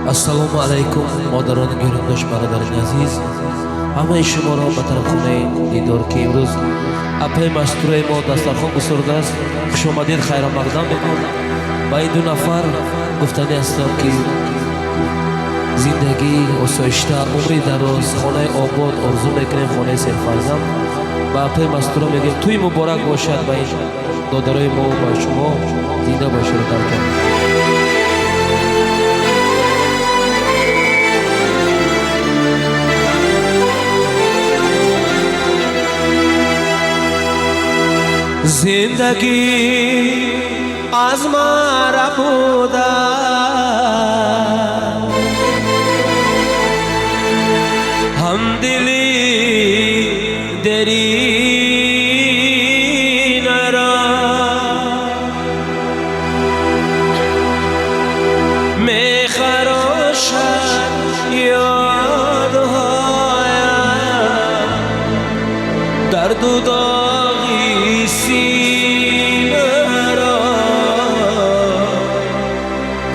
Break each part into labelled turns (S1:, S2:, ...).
S1: ассалому алайкум модарони гиромдош бародари азиз, ҳамаи шуморо ба тарафхонаи дидор ки имрӯз апаи мастураи мо дастархон гузордааст хушомадед хайромақдам мекунам. Ба ин ду нафар гуфтанӣ ҳастам ки зиндагии осоишта, умри дароз, хонаи обод орзу мекунем, хонаи серфарзанд. Ба апаи мастура мегӯем тӯи муборак бошад, ба ин додарои мо ба шумо зинда бошед даркам. जिंदगी आजमारा बुदा हम दिली देरी नरा मैं खरोशा याद होया दर्द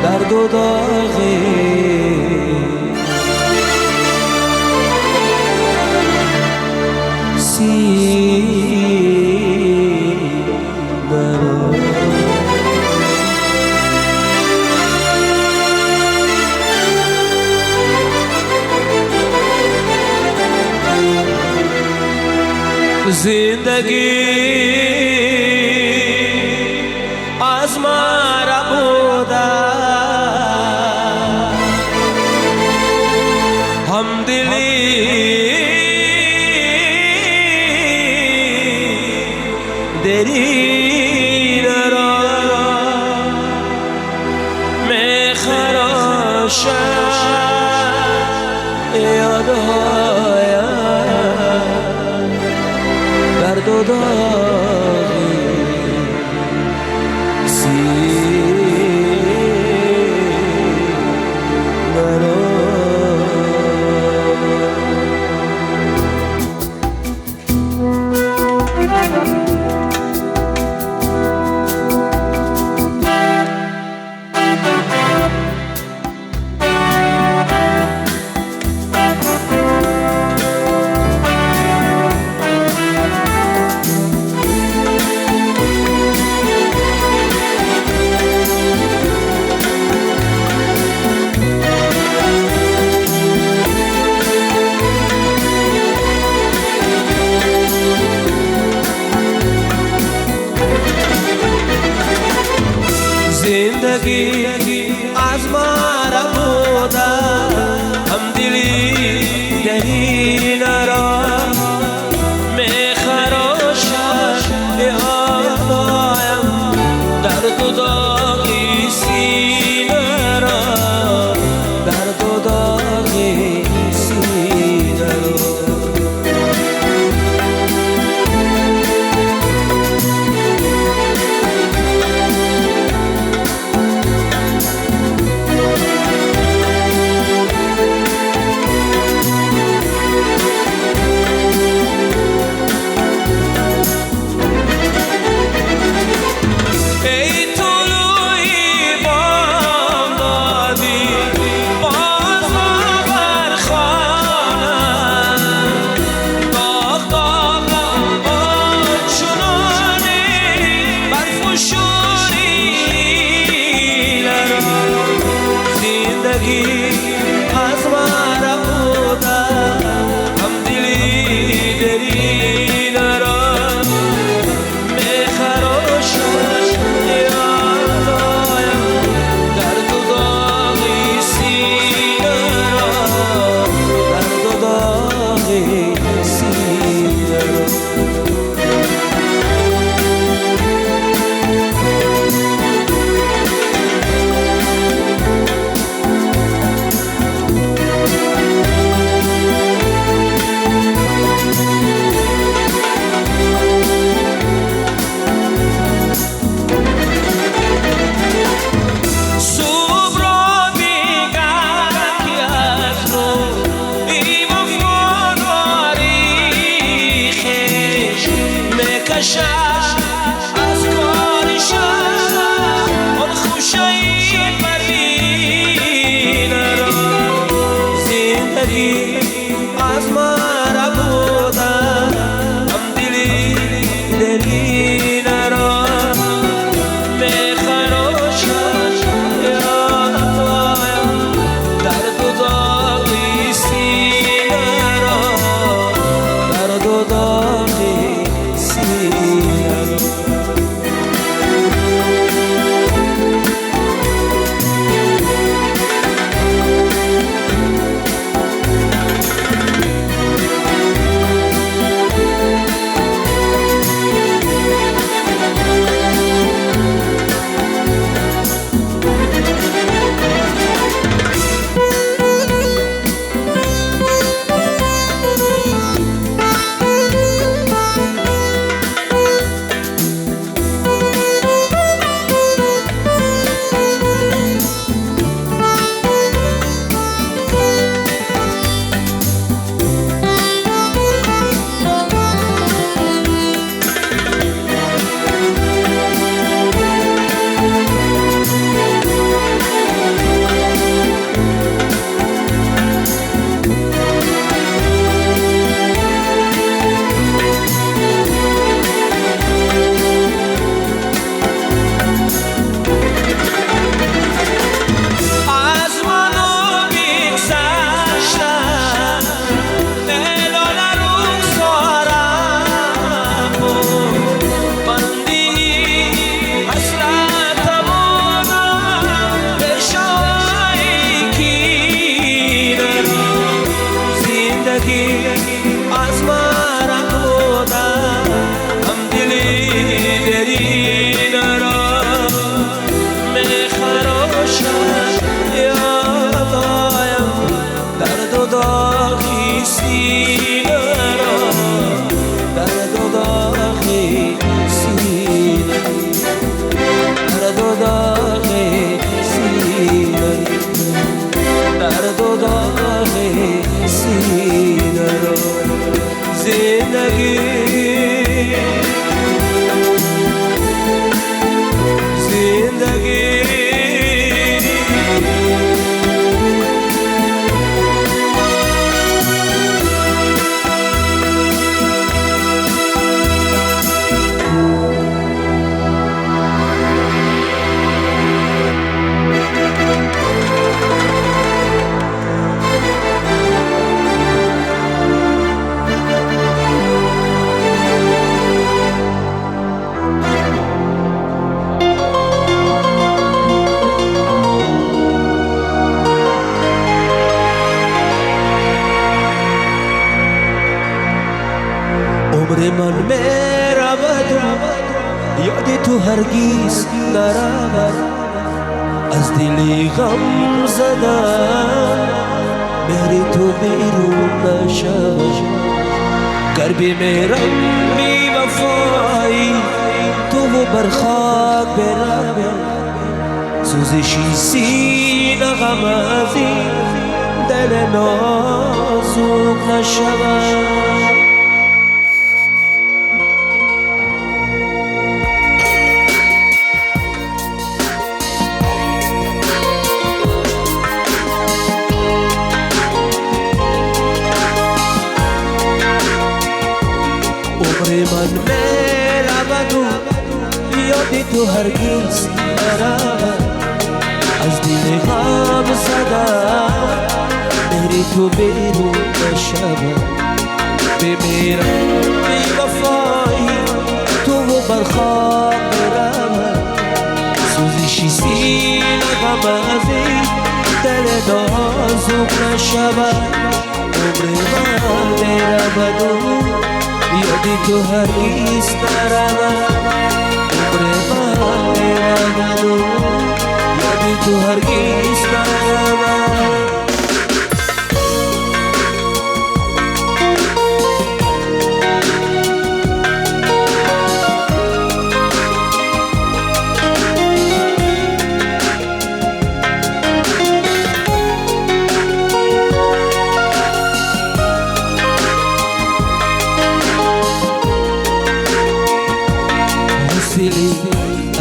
S1: दर्द दाग़े जिंदगी आज़मारा बुदा हम दिली देरी नरा मैं खरोशा याद होया दर्द दाग़ी सी नरा जिंदगी आज़मारा बुदा हम दिली देरी नरा मैं खरोशा याद होया दर्द दाग़ी सी नरा दर्द दाग़ी सी नरा आज़मारा बुदा हम दिली देरी नरा मैं खरोशा याद होया दर्द दाग़ी सी नरा दर्द दाग़ी सी नरा من میرود یاد تو هرگیز نرود از دلی غم زدم مهر تو بیرون نشود گر بمیرم بی وفایی تو و بر خاک بروم سوزشی سینه غم از این دل نازک نشود من میرود و یاد تو هرگیز نرود از دل غم زدم مهر تو بیرون نشود بمیرم بی وفایی تو و بر خاک بروم سوزشی سینه غم از این دل نازک نشود عمر من میرود و یادی تو هرگیز نرود عمر من میرود و یادی تو هرگیز نرود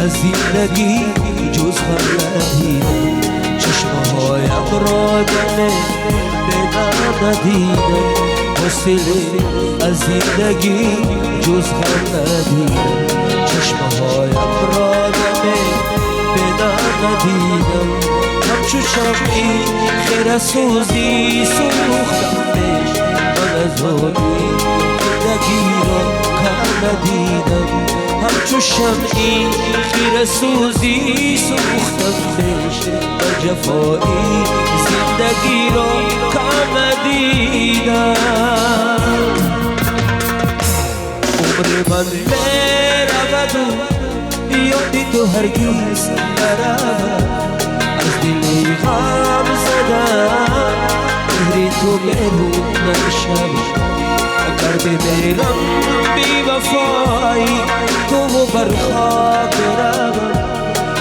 S1: از زندگی جز هم ندیدم چشمه هایم را دل بدم ندیدم حوصله از زندگی جز هم ندیدم چشمه هایم را دل بدم ندیدم همچو شمعی خیره سوزی سوختم بهش من از آبی زندگی را کم ندیدم همچو شمعی خیره سوزی سوختم بهش و جفایی زندگی را کم ندیدم عمر من میرود و یادی تو هرگیز نرود از دلی غم زدم مهر تو بیرون نشود گر بمیرم بی وفایی تو و بر خاک بروم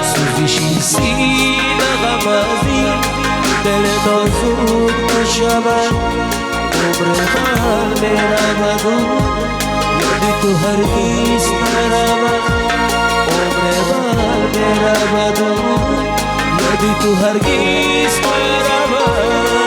S1: سوزشی سینه غم از این دل نازک نشود عمر من میرود و یادی تو هرگیز نرود عمر من میرود و یادی تو هرگیز نرود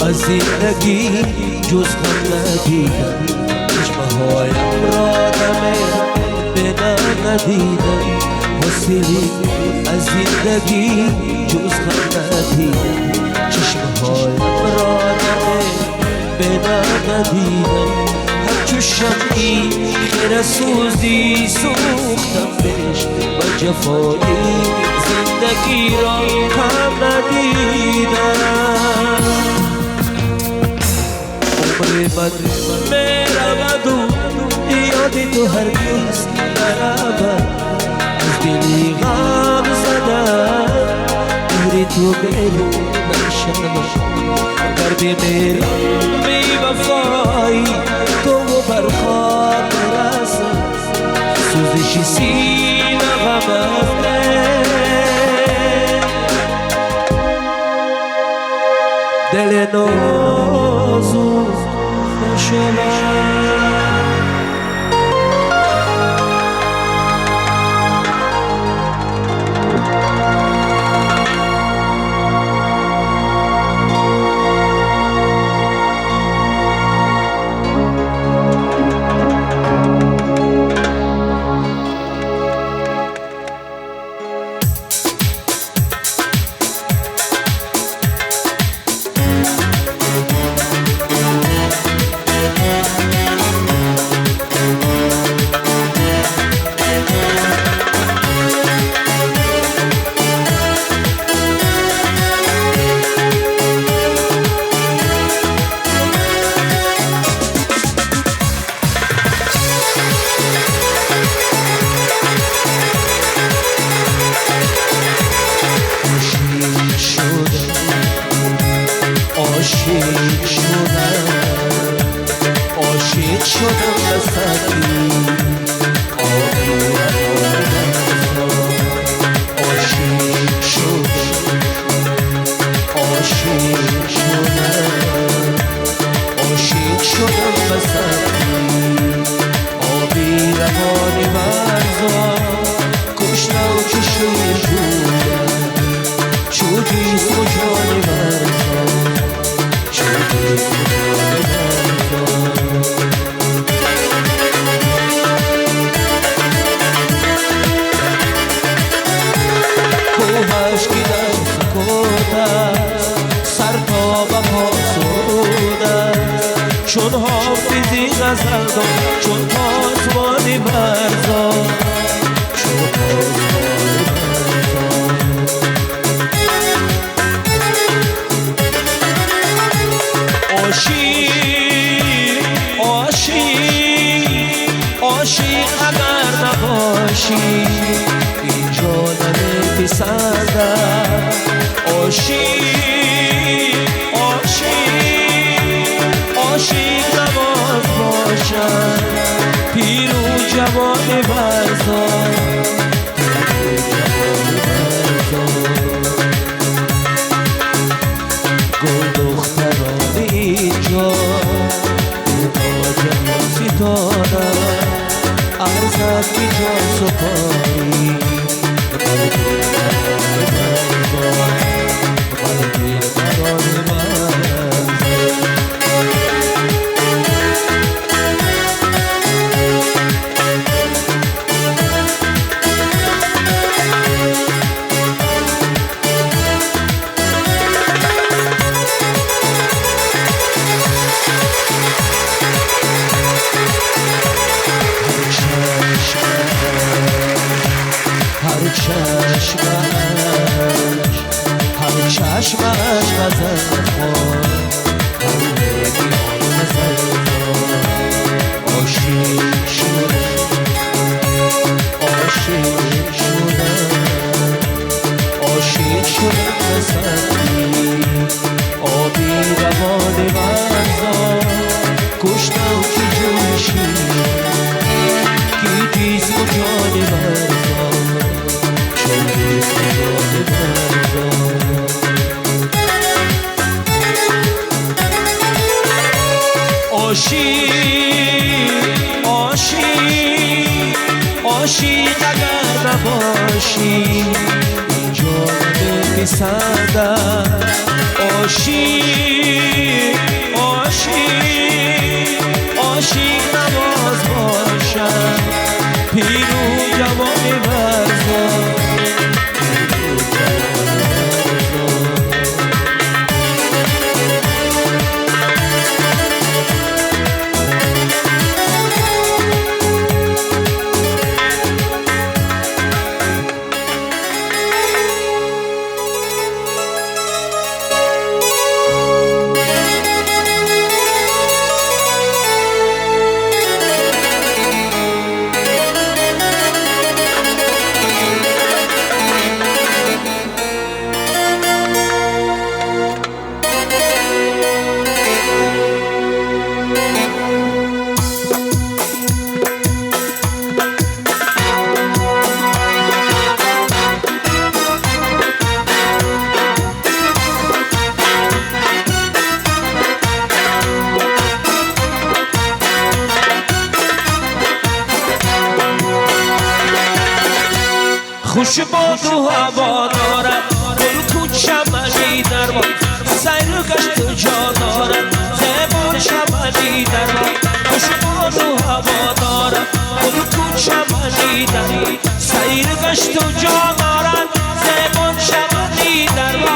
S1: از زندگی جز غم ندیدم چشمه هایم را دم بدم ندیدم حوصله از زندگی جز غم ندیدم چشمه هایم را دم بدم ندیدم همچو شمعی خیره سوزی سوختم بهش و جفایی زندگی را کم ندیدم عمر من میرود و یادی تو هرگیز نرود از دلی غم زدم مهر تو بیرون نشود گر بمیرم بی وفایی تو و بر خاک برسم سوزشی سینه غم از دل نازک نشود شدم بسکی عاشق شدم عاشق شدم عاشق شدم بسکی آبی روانی برزا کشنم چشوی جونم چودی سجانی برزا چودی سجانی برزا کوهش که در سکوت است سر تا به پا سرود است چون حافظی غزل داد چون پاسبانی برزا چون پاسبانی برزا عاشق عاشق عاشق اگر نباشی اینجا نمی‌پسندم عاشق عاشق عاشق نواز باشم پیر و جوان برزا گل دختران اینجا جوان ستاره ارزد که جان سپاری هر چشمش غزل خور هر میگیان غزل خور عاشق شدم عاشق شدم عاشق شدم بسکی آبی روان برزا کشتم که جوشی کی جیز و جان برزا عاشق عاشق عاشق اگر نباشی اینجا نمی‌پسندم عاشق عاشق عاشق نواز باشم پیر و جوان برزا خوش باد و هوا دارد گل کو چمنی در ما سیر گشت و جا دارد زبان چمنی در ما خوش باد و هوا دارد گل کو چمنی در ما سیر گشت و جا دارد زبان چمنی در ما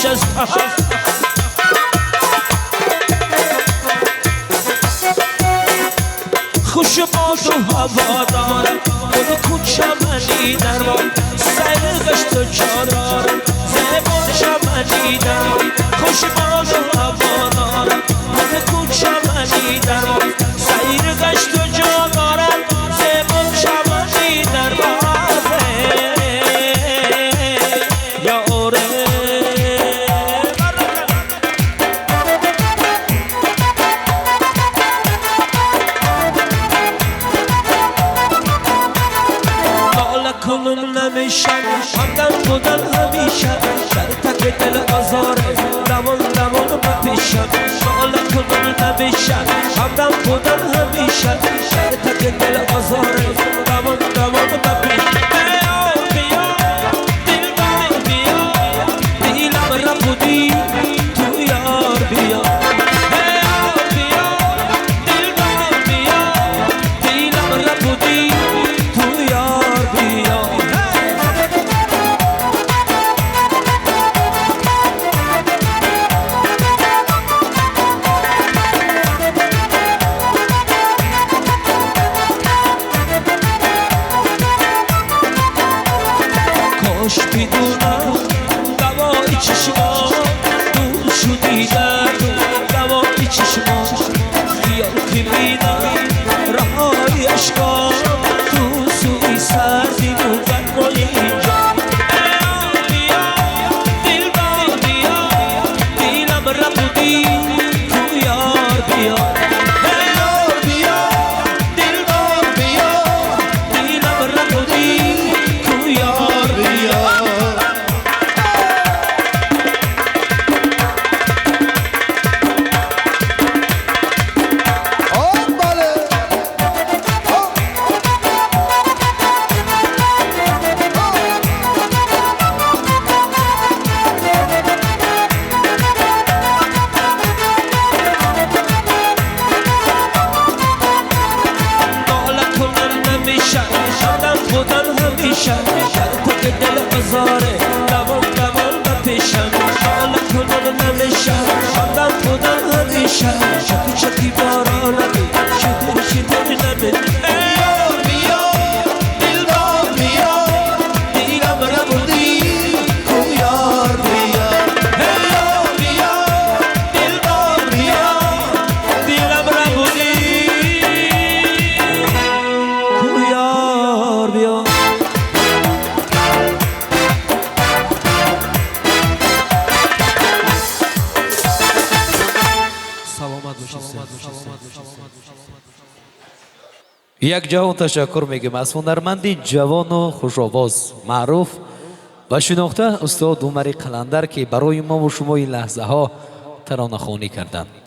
S1: خوش است خوش باد و هوا دارم گل کوچه منی درمان سیر گشت و چادرم زبان چمنی درمان خوش باد و هوا دارم گل کوچه منی درمان سیر گشت و چادرم زبان چمنی درمان کنم نمیشم همدم بودن همیشه در تک دل آزاره دوان دوان بپیشم ناله کنم نمیشم همدم بودن همیشه در تک دل آزاره دوان دوان بپیشم بیا بیا دلبر بیا دیلم را بودی تو یار بیا بیا بیا دلبر بیا دیلم را بودی تو یار بیا کاش بدونم دوای چشما دور شدی در دوای چشما خیال که میدم رهای عشقا تو سوی سردی بودن مای اینجا بیا دلبر بیا دیلم را بودی تو یار بیا بیا بیا دلبر بیا دیلم را بودی تو یار بیا بودن همیشه در تک دل آزاره دوان دوان بپیشم ناله کنم نمیشه همدم بودن همیشه شکی شکی بارانمی شدر شدر نمی بیا بیا دلبر بیا دیلم را بودی تو یار بیا بیا بیا دلبر بیا دیلم را بودی تو یار بیا
S2: یک جوان تشکر میگم از هنرمندی جوان و خوش‌آواز معروف و شناخته استاد عمر قلندر که برای ما و شما این لحظه ها ترانه خوانی کردند.